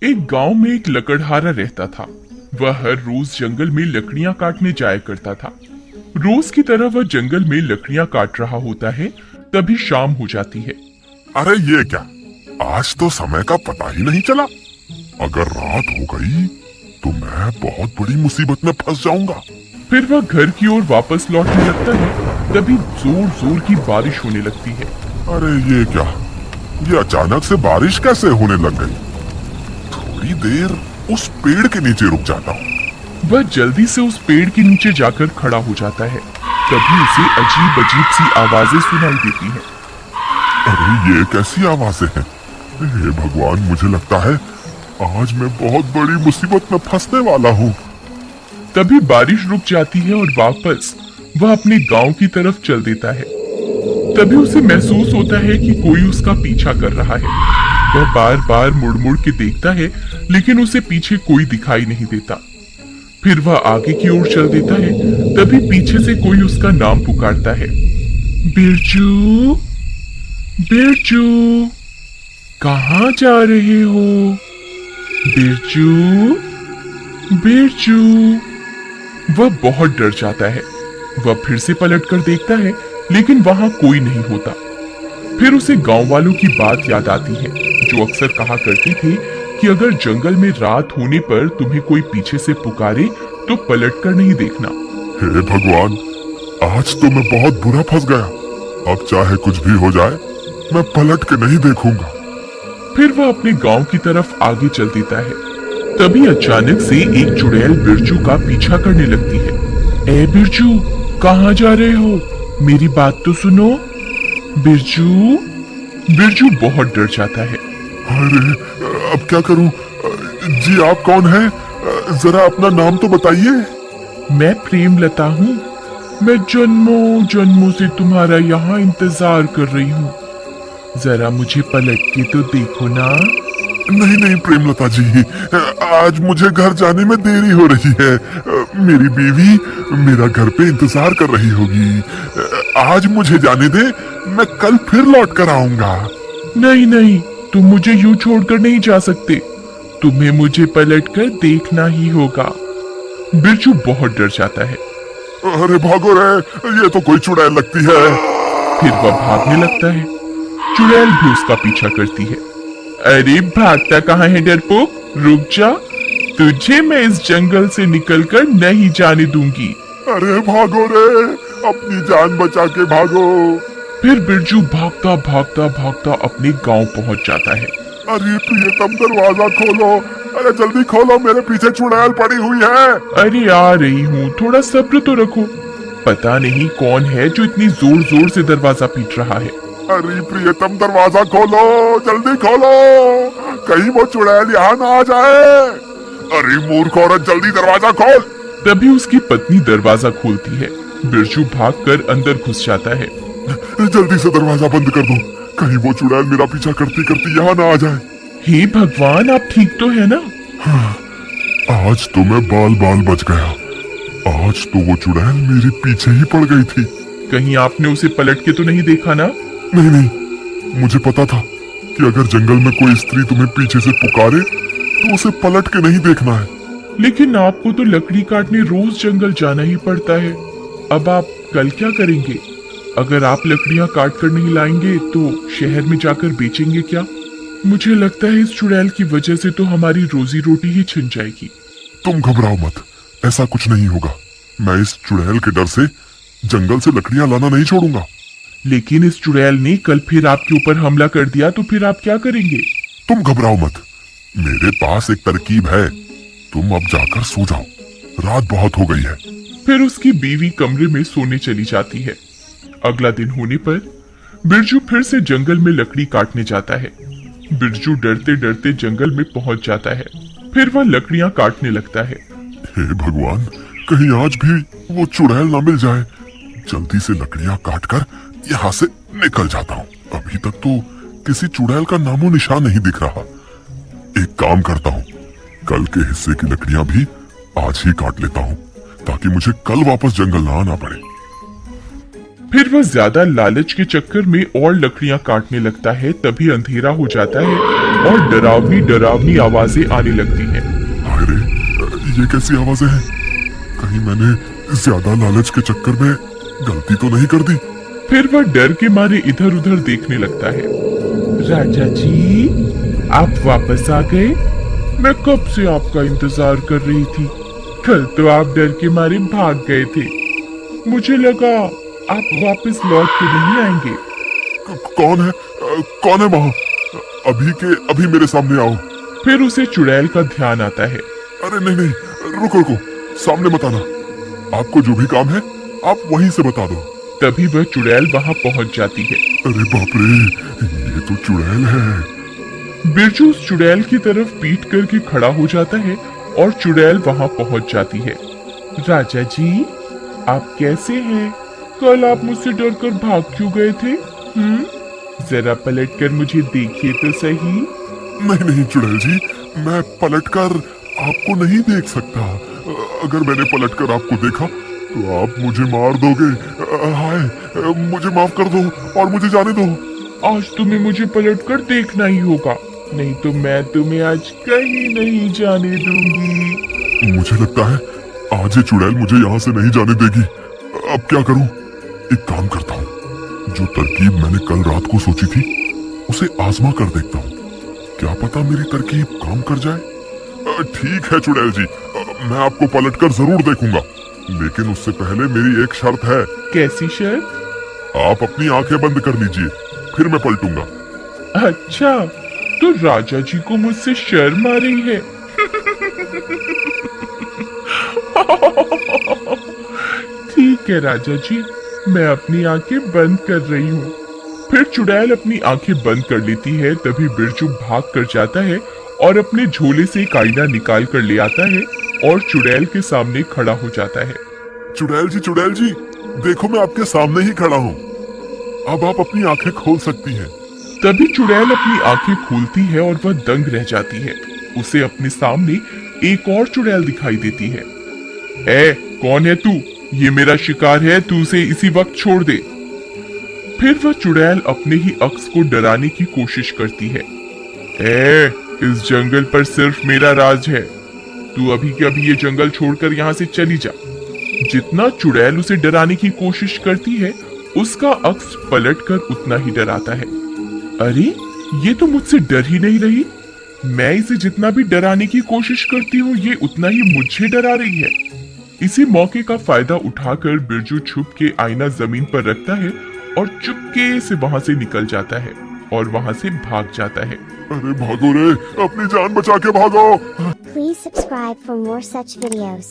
एक गांव में एक लकड़हारा रहता था। वह हर रोज जंगल में लकड़ियां काटने जाया करता था। रोज की तरह वह जंगल में लकड़ियां काट रहा होता है, तभी शाम हो जाती है। अरे ये क्या, आज तो समय का पता ही नहीं चला। अगर रात हो गई तो मैं बहुत बड़ी मुसीबत में फंस जाऊंगा। फिर वह घर की ओर वापस लौटने लगता है, तभी जोर जोर की बारिश होने लगती है। अरे ये क्या, ये अचानक से बारिश कैसे होने लग गई। थोड़ी देर उस पेड़ के नीचे रुक जाता हूँ। वह जल्दी से उस पेड़ के नीचे जाकर खड़ा हो जाता है। तभी उसे अजीब अजीब सी आवाजें सुनाई देती हैं। अरे ये कैसी आवाजें हैं? हे भगवान, मुझे लगता है आज मैं बहुत बड़ी मुसीबत में फंसने वाला हूँ। तभी बारिश रुक जाती है और वापस वह अपने गांव की तरफ चल देता है। तभी उसे महसूस होता है कि कोई उसका पीछा कर रहा है। वह बार बार मुड़ मुड़ के देखता है, लेकिन उसे पीछे कोई दिखाई नहीं देता। फिर वह आगे की ओर चल देता है, तभी पीछे से कोई उसका नाम पुकारता है। बिरजू, बिरजू, कहाँ जा रहे हो? बिरजू, बिरजू। वह बहुत डर जाता है। वह फिर से पलटकर देखता है, लेकिन वहां कोई नहीं होता। फिर उसे गांव वालों की बात याद आती है, जो अक्सर कहा करती थी कि अगर जंगल में रात होने पर तुम्हें कोई पीछे से पुकारे तो पलटकर नहीं देखना। हे भगवान, आज तो मैं बहुत बुरा फंस गया। अब चाहे कुछ भी हो जाए, मैं पलट के नहीं देखूंगा। फिर वह अपने गांव की तरफ आगे चल देता है। तभी अचानक से एक चुड़ैल बिरजू का पीछा करने लगती है। ए बिरजू, कहाँ जा रहे हो? मेरी बात तो सुनो। बिरजू। बिरजू बहुत डर जाता है। अरे अब क्या करूं? जी आप कौन हैं? जरा अपना नाम तो बताइए। मैं प्रेमलता हूँ। मैं जन्मों जन्मों से तुम्हारा यहाँ इंतजार कर रही हूँ। जरा मुझे पलट के तो देखो ना। नहीं नहीं प्रेमलता जी, आज मुझे घर जाने में देरी हो रही है। मेरी बीवी मेरा घर पे इंतजार कर रही होगी। आज मुझे जाने दे, मैं कल फिर लौट कर आऊंगा। नहीं नहीं, तुम मुझे यूं छोड़कर नहीं जा सकते। तुम्हें मुझे पलटकर देखना ही होगा। बिरजू बहुत डर जाता है। अरे भागो रे, ये तो कोई चुड़ैल लगती है। फिर वह भागने लगता है। चुड़ैल भी उसका पीछा करती है। अरे भागता कहाँ है डरपोक, रुक जा। तुझे मैं इस जंगल से निकलकर नहीं जाने दूंगी। अरे भागो रे, अपनी जान बचा के भागो। फिर बिरजू भागता भागता भागता अपने गांव पहुंच जाता है। अरे प्रियतम, दरवाजा खोलो। अरे जल्दी खोलो, मेरे पीछे चुड़ैल पड़ी हुई है। अरे आ रही हूँ, थोड़ा सब्र तो रखो। पता नहीं कौन है जो इतनी जोर जोर से दरवाजा पीट रहा है। अरे प्रियतम, दरवाजा खोलो, जल्दी खोलो, कहीं वो चुड़ैल यहाँ ना आ जाए। अरे मूर्ख औरत, जल्दी दरवाजा खोल। तभी उसकी पत्नी दरवाजा खोलती है। बिरजू भागकर अंदर घुस जाता है। जल्दी से दरवाजा बंद कर दो, कहीं वो चुड़ैल मेरा पीछा करती करती यहाँ ना आ जाए। हे भगवान, आप ठीक तो है ना? हाँ, आज तो मैं बाल बाल बच गया। आज तो वो चुड़ैल मेरे पीछे ही पड़ गई थी। कहीं आपने उसे पलट के तो नहीं देखा ना? नहीं नहीं, मुझे पता था कि अगर जंगल में कोई स्त्री तुम्हें पीछे से पुकारे तो उसे पलट के नहीं देखना है। लेकिन आपको तो लकड़ी काटने रोज जंगल जाना ही पड़ता है। अब आप कल क्या करेंगे? अगर आप लकड़ियां काट कर नहीं लाएंगे तो शहर में जाकर बेचेंगे क्या? मुझे लगता है इस चुड़ैल की वजह से तो हमारी रोजी रोटी ही छिन जाएगी। तुम घबराओ मत, ऐसा कुछ नहीं होगा। मैं इस चुड़ैल के डर से जंगल से लकड़ियां लाना नहीं छोड़ूंगा। लेकिन इस चुड़ैल ने कल फिर आपके ऊपर हमला कर दिया तो फिर आप क्या करेंगे? तुम घबराओ मत, मेरे पास एक तरकीब है। तुम अब जाकर सो जाओ, रात बहुत हो गई है। फिर उसकी बीवी कमरे में सोने चली जाती है। अगला दिन होने पर बिरजू फिर से जंगल में लकड़ी काटने जाता है। बिरजू डरते डरते जंगल में पहुंच जाता है। फिर वह लकड़ियां काटने लगता है। हे भगवान, कहीं आज भी वो चुड़ैल ना मिल जाए। जल्दी से लकड़ियां काटकर यहाँ से निकल जाता हूँ। अभी तक तो किसी चुड़ैल का नामो निशान नहीं दिख रहा। एक काम करता हूँ, कल के हिस्से की लकड़ियां भी आज ही काट लेता हूँ, ताकि मुझे कल वापस जंगल ना आना पड़े। फिर वह ज्यादा लालच के चक्कर में और लकड़ियां काटने लगता है। तभी अंधेरा हो जाता है और डरावनी डरावनी आवाजें आने लगती हैं। हाय रे, ये कैसी आवाजें हैं? कहीं मैंने ज्यादा लालच के चक्कर में गलती तो नहीं कर दी? फिर वह डर के मारे इधर उधर देखने लगता है। राजा जी, आप वापस आ गए? मैं कब से आपका इंतजार कर रही थी। कल तो आप डर के मारे भाग गए थे। मुझे लगा आप वापस लौट के नहीं आएंगे। कौन है? कौन है वहाँ? अभी मेरे सामने आओ। फिर उसे चुड़ैल का ध्यान आता है। अरे नहीं नहीं, रुको रुको, सामने मत आना। आपको जो भी काम है आप वहीं से बता दो। तभी वह चुड़ैल वहां पहुंच जाती है। अरे बाप रे, ये तो चुड़ैल है। बिरजू उस चुड़ैल की तरफ पीठ करके खड़ा हो जाता है और चुड़ैल वहां पहुंच जाती है। राजा जी, आप कैसे हैं? कल आप मुझसे डरकर भाग क्यों गए थे? जरा पलटकर मुझे देखिए तो सही। नहीं नहीं चुड़ैल जी, मैं पलटकर आपको नहीं देख सकता। अगर मैंने पलटकर आपको देखा तो आप मुझे मार दोगे। हाय, मुझे माफ कर दो और मुझे जाने दो। आज तुम्हें मुझे पलटकर देखना ही होगा, नहीं तो मैं तुम्हें आज कहीं नहीं जाने दूंगी। मुझे लगता है आज ये चुड़ैल मुझे यहाँ से नहीं जाने देगी। अब क्या करूं? एक काम करता हूँ, जो तरकीब मैंने कल रात को सोची थी उसे आजमा कर देखता हूँ। क्या पता मेरी तरकीब काम कर जाए। ठीक है चुड़ैल जी, मैं आपको पलटकर जरूर देखूंगा, लेकिन उससे पहले मेरी एक शर्त है। कैसी शर्त? आप अपनी आंखें बंद कर लीजिए, फिर मैं पलटूंगा। अच्छा, तो राजा जी को मुझसे शर्म आ रही है। ठीक है राजा जी, मैं अपनी आंखें बंद कर रही हूँ। फिर चुड़ैल अपनी आंखें बंद कर लेती है। तभी बिरजू भाग कर जाता है और अपने झोले से एक आईना निकाल कर ले आता है और चुड़ैल के सामने खड़ा हो जाता है। चुड़ैल जी, देखो मैं आपके सामने ही खड़ा हूँ। अब आप अपनी आंखें खोल सकती हैं। तभी चुड़ैल अपनी आंखें खोलती है और वह दंग रह जाती है। उसे अपने सामने एक और चुड़ैल दिखाई देती है। ए, कौन है तू? ये मेरा शिकार है, तू उसे इसी वक्त छोड़ दे। फिर वह चुड़ैल अपने ही अक्स को डराने की कोशिश करती है। ए, इस जंगल पर सिर्फ मेरा राज है। तू अभी के अभी ये जंगल छोड़कर यहाँ से चली जा। जितना चुड़ैल उसे डराने की कोशिश करती है, उसका अक्स पलटकर उतना ही डराता है। अरे, ये तो मुझसे डर ही नहीं रही। मैं इसे जितना भी डराने की कोशिश करती हूँ, ये उतना ही मुझे डरा रही है। इसी मौके का फायदा उठाकर बिरजू छुप के आईना जमीन पर रखता है और चुपके से वहां से निकल जाता है और वहां से भाग जाता है। अरे भागो रे, अपनी जान बचा के भागो। Please subscribe for more such videos.